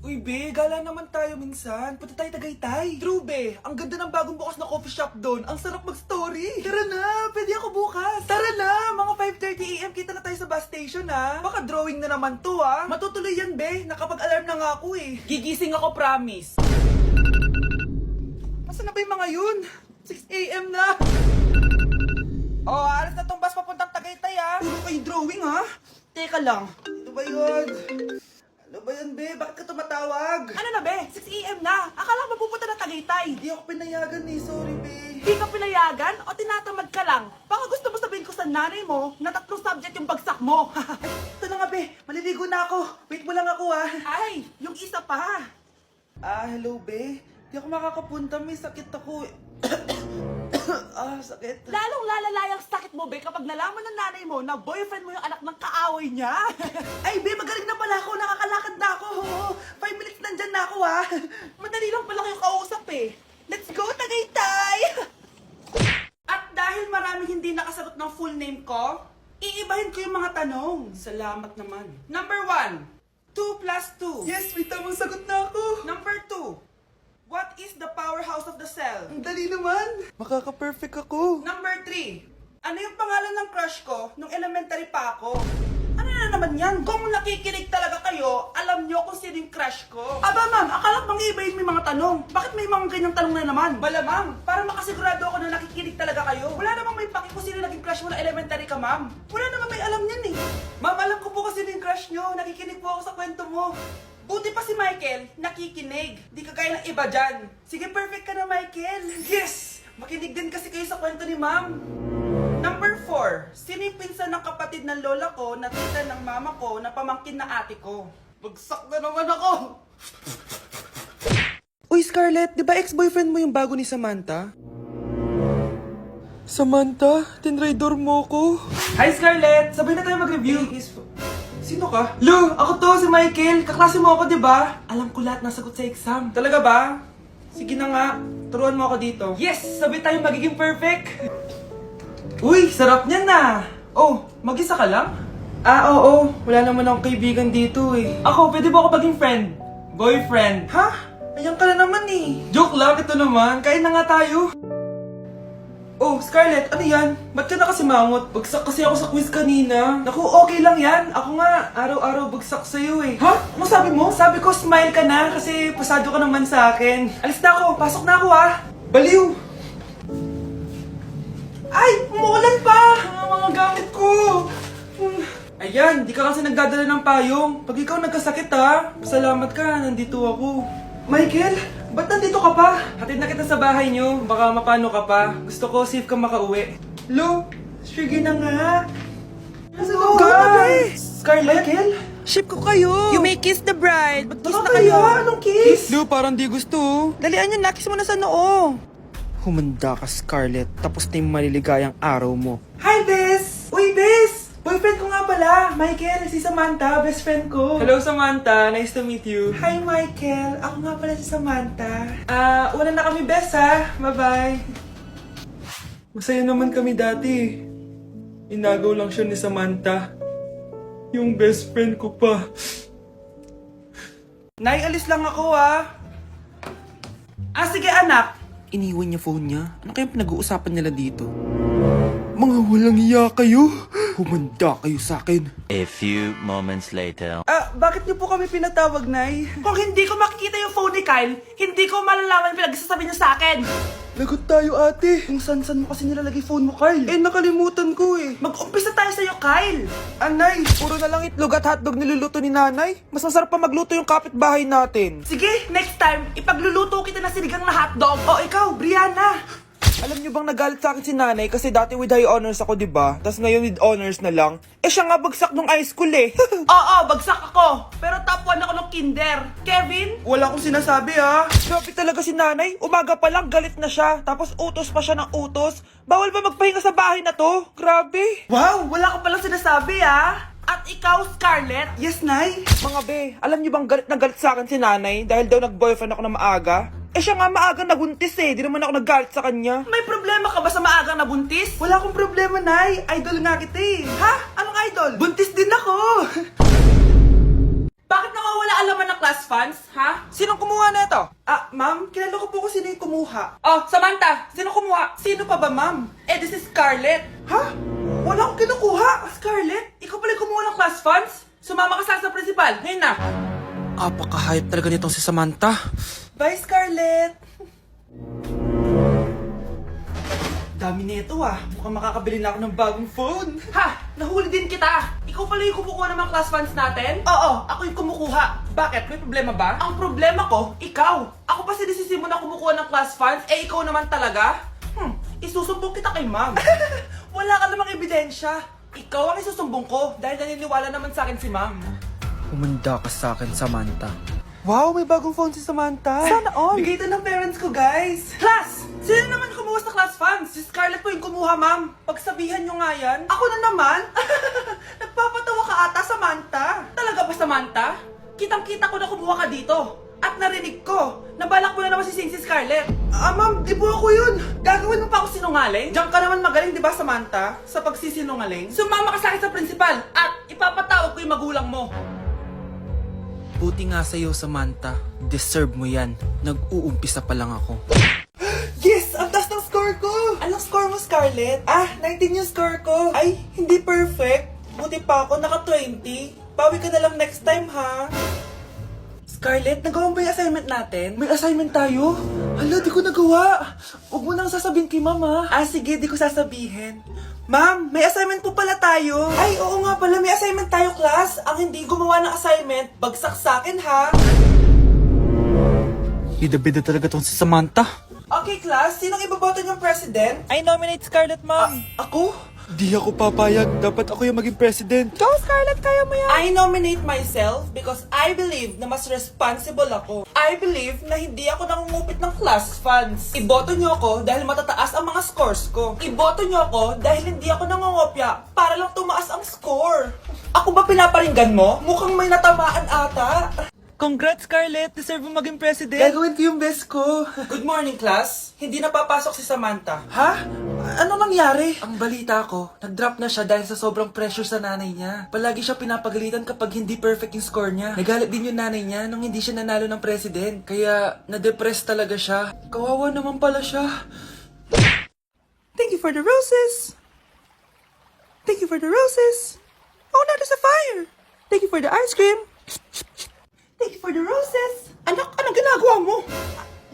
Uy, be, gala naman tayo minsan. Punta tayo Tagaytay. True, be. Ang ganda ng bagong bukas na coffee shop doon. Ang sarap mag-story. Tara na, pwede ako bukas. Tara na, mga 5:30 AM kita na tayo sa bus station, ha. Baka drawing na naman to, ha. Matutuloy yan, be. Nakapag-alarm na nga ako, eh. Gigising ako, promise. Masa na ba yung mga yun? 6 AM na. Oh, alas na tong bus papuntang Tagaytay, ha. Puro kayo drawing, ha. Teka lang. Ano ba yun? Ano ba yan, be? Bakit ka tumatawag? Ano na, be? 6 AM na. Akala mo pupunta na Tagaytay. Hindi ako pinayagan, eh. Sorry, be. Hindi ka pinayagan o tinatamad ka lang? Baka gusto mo sabihin ko sa nanay mo na 3 subject yung bagsak mo. Ito na nga, be. Maliligo na ako. Wait mo lang ako, ha. Ay, yung isa pa. Hello, be. Hindi ako makakapunta. May sakit ako. Sakit. Lalong lalala yung sakit mo, be, kapag nalaman ng nanay mo na boyfriend mo yung anak ng kaaway niya. Ay, be, magaling na pala ako. Nakakalakad na ako. 5 minutes nandyan na ako, ha. Madali lang pala kayong kausap, eh. Let's go, Tagaytay! At dahil maraming hindi nakasagot ng full name ko, iibahin ko yung mga tanong. Salamat naman. Number 1, 2 plus 2. Yes, may tamang sagot na ako. Number 2, what is the powerhouse of the cell? Ang dali naman. Makaka-perfect ako. Number 3, ano yung pangalan ng crush ko nung elementary pa ako? Ano na naman yan? Kung nakikinig talaga kayo, alam nyo kung sino yung crush ko. Aba, ma'am, akala bang iibahin may mga tanong? Bakit may mga ganyang tanong na naman? Malamang, para makasigurado ako na nakikinig talaga kayo. Wala namang may paki kung sino naging crush mo na elementary ka, ma'am. Wala namang may alam yan, eh. Ma'am, alam ko po kasi sino yung crush nyo. Nakikinig po ako sa kwento mo. Buti pa si Michael, nakikinig. Di kagaya ng iba dyan. Sige, perfect ka na, Michael. Yes! Makinig din kasi kayo sa kwento ni ma'am. Number 4, sino yung pinsan ng kapatid ng lola ko na tita ng mama ko na pamangkin na ate ko? Bagsak na naman ako! Uy, Scarlett, di ba ex-boyfriend mo yung bago ni Samantha? Samantha, tinraidor mo ko. Hi, Scarlett! Sabay na tayo mag-review. Sino ka? Lu, ako to, si Michael. Kaklase mo ako, di ba? Alam ko lahat ng sagot sa exam. Talaga ba? Sige na nga, turuan mo ako dito. Yes! Sabay tayo magiging perfect! Uy, sarap niyan na! Oh, mag-isa ka lang? Oo. Wala naman akong kaibigan dito eh. Ako, pwede ba ako maging friend? Boyfriend? Ha? Ayan ka na naman eh. Joke lang, ito naman. Kain na nga tayo. Oh, Scarlett, ano yan? Ba't ka na kasi mangot? Bagsak kasi ako sa quiz kanina. Naku, okay lang yan. Ako nga, araw-araw bagsak sa'yo eh. Ha? Ano sabi mo? Sabi ko, smile ka na kasi pasado ka naman sa akin. Alis na ako, pasok na ako ha. Baliw! Ay, umuulan pa! Ang mga gamit ko! Ayan, di ka kasi nagdadala ng payong. Pag ikaw nagkasakit ha, salamat ka, nandito ako. Michael, ba't nandito ka pa? Hatid na kita sa bahay niyo, baka mapano ka pa. Gusto ko safe ka makauwi. Lo, sige na nga. Nasaan ka? Scarlett? Michael? Ship ko kayo. You may kiss the bride. Mag-kiss na Kaya, kayo. anong kiss? Lo, parang di gusto. Dalian yun, nakis mo na sa noo. Humanda ka, Scarlett. Tapos na yung maliligayang araw mo. Hi, Bes! Uy, Bes! Boyfriend ko nga pala, Michael, si Samantha, best friend ko. Hello, Samantha. Nice to meet you. Hi, Michael. Ako nga pala si Samantha. Una na kami, Bes, ha? Bye-bye. Masaya naman kami dati. Inagaw lang siya ni Samantha. Yung best friend ko pa. Nay, alis lang ako, ha? Sige, anak. Iniwan niya phone niya. Ano kayang pinag-uusapan nila dito? Mga walang iya kayo. Humanda kayo sa akin. A few moments later. Bakit niyo po kami pinatawag, Nay? Kung hindi ko makikita yung phone ni Kyle, hindi ko malalaman pinagsasabi niyo sa akin. Lagot tayo, ate. Kung san-san mo kasi nilalagay phone mo, Kyle? Nakalimutan ko eh. Mag-umpisa tayo sa'yo, Kyle. Anay, puro na lang itlog at hotdog niluluto ni nanay. Mas masarap pa magluto yung kapitbahay natin. Sige, next time, ipagluluto kita na sinigang na hotdog. O ikaw, Brianna. Alam niyo bang nagalit sa akin si nanay kasi dati with high honors ako, 'di ba? Tapos ngayon with honors na lang. Siya nga bagsak nung high school eh. Oo, bagsak ako. Pero top 1 ako ng kinder. Kevin? Wala akong sinasabi ha. Grabe talaga si nanay. Umaga pa lang galit na siya. Tapos utos pa siya ng utos. Bawal ba magpahinga sa bahay na to? Grabe. Wow, wala ka palang sinasabi At ikaw, Scarlett? Yes, Nay. Mga be, alam niyo bang galit na galit sa akin si nanay dahil daw nag-boyfriend ako na maaga? Siya nga maagang nabuntis eh. Di naman ako naggalit sa kanya. May problema ka ba sa maagang nabuntis? Wala akong problema, Nay. Idol nga kita eh. Ha? Anong idol? Buntis din ako. Bakit nawawala ang laman ng class funds, ha? Sinong kumuha na ito? Ma'am, kilala ko po kung sino yung kumuha. Oh, Samantha, sino kumuha? Sino pa ba, ma'am? This is Scarlett. Ha? Wala akong kinukuha. Scarlett, ikaw pala yung kumuha ng class funds? Sumama ka sa principal. Ngayon na. Apaka-hype talaga nitong si Samantha. Bye, Scarlett. Dami nito Mukhang makakabili na ako ng bagong phone. Ha! Nahuli din kita! Ikaw pala yung kumukuha ng mga class funds natin? Oo, ako yung kumukuha. Bakit? May problema ba? Ang problema ko, ikaw. Ako pa si desisyon mo na kumukuha ng class funds, ikaw naman talaga? Isusumbong kita kay ma'am. Wala ka namang ebidensya. Ikaw ang isusumbong ko dahil naniniwala naman sa akin si ma'am. Humanda ka sa akin, Samantha. Wow, may bagong phone si Samantha. Sana all. Bigay ito ng parents ko, guys. Class! Sino naman kumuha sa class funds? Si Scarlett po yung kumuha, ma'am. Pagsabihan nyo nga yan. Ako na naman? Nagpapatawa ka ata, Samantha. Talaga ba, Samantha? Kitang-kita ko na kumuha ka dito. At narinig ko, nabalak mo na naman si Scarlett. Ma'am, di po ako yun. Gagawin mo pa ako sinungaling? Diyan ka naman magaling, di ba, Samantha? Sa pagsisinungaling? Sumama ka sa akin sa principal at ipapatawag ko yung magulang mo. Buti nga sa'yo, Samantha. Deserve mo yan. Nag-uumpisa pa lang ako. Yes! Ang taas ng score ko! Anong score mo, Scarlett? 19 yung score ko. Ay, hindi perfect. Buti pa ako, naka 20. Bawi ka na lang next time, ha? Scarlett, nagawa mo ba yung assignment natin? May assignment tayo? Hala, di ko nagawa. Huwag mo nang sasabihin kay mama. Sige, di ko sasabihin. Ma'am, may assignment po pala tayo. Ay, oo nga pala, may assignment tayo, class. Ang hindi gumawa ng assignment, bagsak sa akin, ha? Bida-bida talaga tong si Samantha. Okay, class, sinong iboboto niyong president? I nominate Scarlett, ma'am. Ako? Di ako papayag. Dapat ako yung maging president. Go, Scarlett! Kaya mo yan! I nominate myself because I believe na mas responsible ako. I believe na hindi ako nangungupit ng class funds. Iboto niyo ako dahil matataas ang mga scores ko. Iboto niyo ako dahil hindi ako nangungopya para lang tumaas ang score. Ako ba pinaparinggan mo? Mukhang may natamaan ata. Congrats, Scarlett. Deserve mo maging president. Gagawin ko yung best ko. Good morning, class. Hindi na papasok si Samantha. Ha? Ano nangyari? Ang balita ko, nag-drop na siya dahil sa sobrang pressure sa nanay niya. Palagi siya pinapagalitan kapag hindi perfect yung score niya. Nagalit din yung nanay niya nung hindi siya nanalo ng president. Kaya, na-depress talaga siya. Kawawa naman pala siya. Thank you for the roses. Thank you for the roses. Oh, now there's a fire. Thank you for the ice cream. Thank you for the roses. Anak, anong ginagawa mo?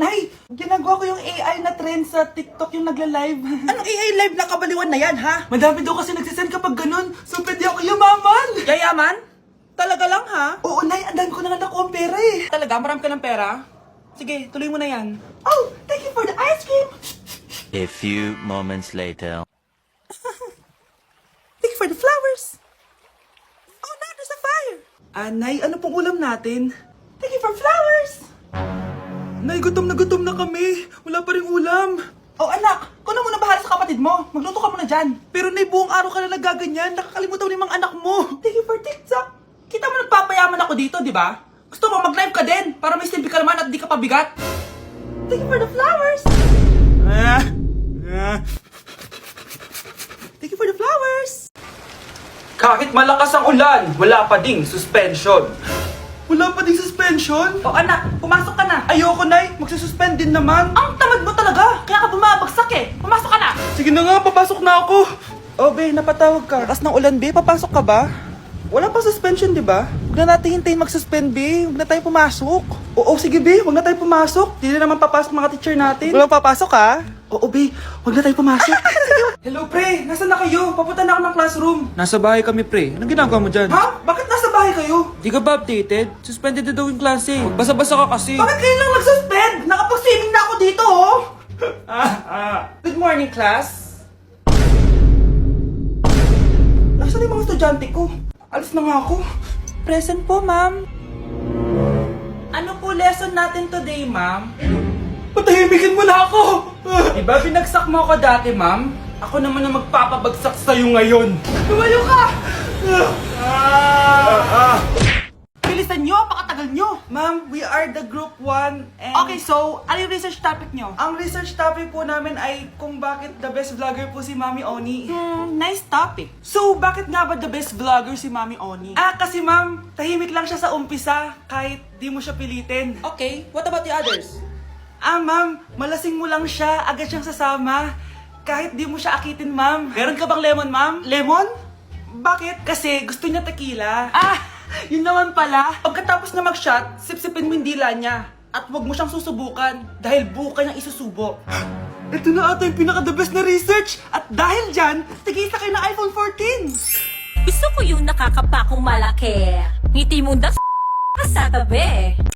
Nay, ginagawa ko yung AI na trend sa TikTok yung nagla-live. Anong AI live na kabaliwan na yan, ha? Madami daw kasi nagsisend kapag ganun. So, pwede ako yumaman. Yayaman? Talaga lang, ha? Oo, Nay, andan ko na nga nakuha ang pera eh. Talaga? Marami ka ng pera? Sige, tuloy mo na yan. Oh, thank you for the ice cream. A few moments later. Thank you for the flowers. Oh, now there's a fire. Nay, ano pong ulam natin? Thank you for flowers. Nay, gutom na kami. Wala pa rin ulam. Oh, anak, kung na muna bahala sa kapatid mo. Magluto ka muna dyan. Pero Nay, buong araw ka na nagaganyan. Nakakalimutan mo yung mga anak mo. Thank you for TikTok. Kita mo nagpapayaman ako dito, di ba? Gusto mo mag-live ka din para may silbi ka naman at di ka pabigat. Thank you for the flowers. Thank you for the flowers. Kahit malakas ang ulan, wala pa ding suspension. Wala pa ding suspension? O anak, pumasok ka na. Ayoko, Nay. Magsususpend din naman. Ang tamad mo talaga. Kaya ka bumabagsak eh. Pumasok ka na. Sige na nga, papasok na ako. Oh, be, napatawag ka. Lakas ng ulan, be. Papasok ka ba? Wala pa suspension, di ba? Huwag na natin hintayin mag-suspend, be. Huwag na tayo pumasok. Oo, sige, be. Huwag na tayo pumasok. Di na naman papasok mga teacher natin. Wala papasok, ha? Oo, be. Huwag na tayo pumasok. Hello, pre. Nasaan na kayo? Papunta na ako ng classroom. Nasa bahay kami, pre. Anong ginagawa mo dyan? Ha? Bakit nasa bahay kayo? Di ka ba updated? Suspended na daw yung klase. Basa-basa ka kasi. Bakit kayo lang nag-suspend? Nakapag-swimming na ako dito, oh! Good morning, class. Nasaan yung mga estudyante ko? Alis na nga ako. Present po, ma'am. Ano po lesson natin today, ma'am? Patahimikin mo na ako! Diba binagsak mo ako dati, ma'am? Ako naman ang magpapabagsak sa'yo ngayon. Lumayo ka! Bilisan nyo, pakatagal channel nyo? Ma'am, we are the group 1 and... Okay, so, ano yung research topic nyo? Ang research topic po namin ay kung bakit the best vlogger po si Mami Oni. Nice topic. So, bakit nga ba the best vlogger si Mami Oni? Kasi ma'am, tahimik lang siya sa umpisa kahit di mo siya pilitin. Okay, what about the others? Ma'am, malasing mo lang siya, agad siyang sasama. Kahit di mo siya akitin, ma'am. Meron ka bang lemon, ma'am? Lemon? Bakit? Kasi gusto niya tequila. Yun naman pala. Pagkatapos na mag-shot, sipsipin mo yung dila niya. At huwag mo siyang susubukan dahil buka niyang isusubo. Ito na ata yung pinaka-the best na research. At dahil dyan, tigisa kayo ng iPhone 14. Gusto ko yung nakakapakong malaki. Ngiti mo na sa tabi.